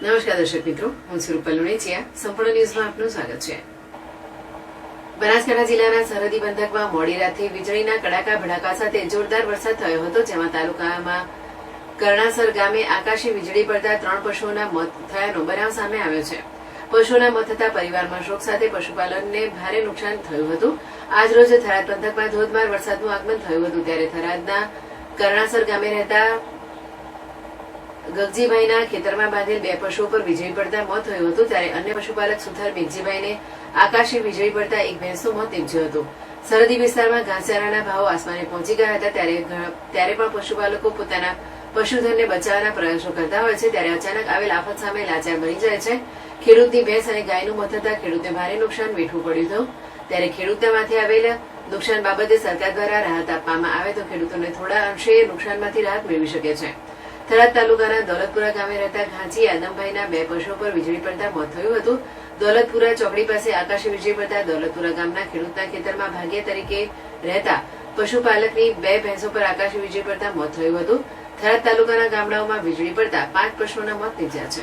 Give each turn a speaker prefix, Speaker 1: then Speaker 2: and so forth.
Speaker 1: નમસ્કાર દર્શક મિત્રો, હું છું રૂપલ લુણેચિયા. સંપૂર્ણ ન્યૂઝમાં આપનું સ્વાગત છે. બનાસકાંઠા જિલ્લાના સરહદી પંથકમાં મોડી રાતથી વીજળીના કડાકા ભડાકા સાથે જોરદાર વરસાદ થયો હતો, જેમાં તાલુકામાં કરણાસર ગામે આકાશી વીજળી પડતા 3 પશુઓના મોત થયાનો બનાવ સામે આવ્યો છે. પશુઓના મોત થતા પરિવારમાં શોક સાથે પશુપાલનને ભારે નુકસાન થયું હતું. આજરોજ થરાદ પંથકમાં ધોધમાર વરસાદનું આગમન થયું હતું, ત્યારે થરાદના કરણાસર ગામે રહેતા ગગજીભાઈના ખેતરમાં બાંધેલ 2 પશુઓ પર વીજળી પડતા મોત થયું હતું, ત્યારે અન્ય પશુપાલક સુથાર મેઘજીભાઈને આકાશી વીજળી પડતા એક ભેંસનું મોત નીપજ્યું હતું. સરહદી વિસ્તારમાં ઘાસચારાના ભાવો આસમાને પહોંચી ગયા હતા, ત્યારે પણ પશુપાલકો પોતાના પશુધનને બચાવવાના પ્રયાસો કરતા હોય છે, ત્યારે અચાનક આવેલ આફત સામે લાચાર બની જાય છે. ખેડૂતની ભેંસ અને ગાયનું મોત થતા ખેડૂતને ભારે નુકસાન વેઠવું પડ્યું હતું, ત્યારે ખેડૂતના માથે આવેલ નુકસાન બાબતે સરકાર દ્વારા રાહત આપવામાં આવે તો ખેડૂતોને થોડા અંશે નુકસાનમાંથી રાહત મેળવી શકે છે. થરાદ તાલુકાના દોલતપુરા ગામે રહેતા ઘાંચી આદમભાઈના 2 પશુઓ પર વીજળી પડતા મોત થયું હતું. દોલતપુરા ચોકડી પાસે આકાશી વીજળી પડતા દોલતપુરા ગામના ખેડૂતના ખેતરમાં ભાગ્ય તરીકે રહેતા પશુપાલકની 2 ભેંસો પર આકાશી વીજળી પડતા મોત થયું હતું. થરાદ તાલુકાના ગામડાઓમાં વીજળી પડતા 5 પશુઓના મોત નીપજ્યા છે.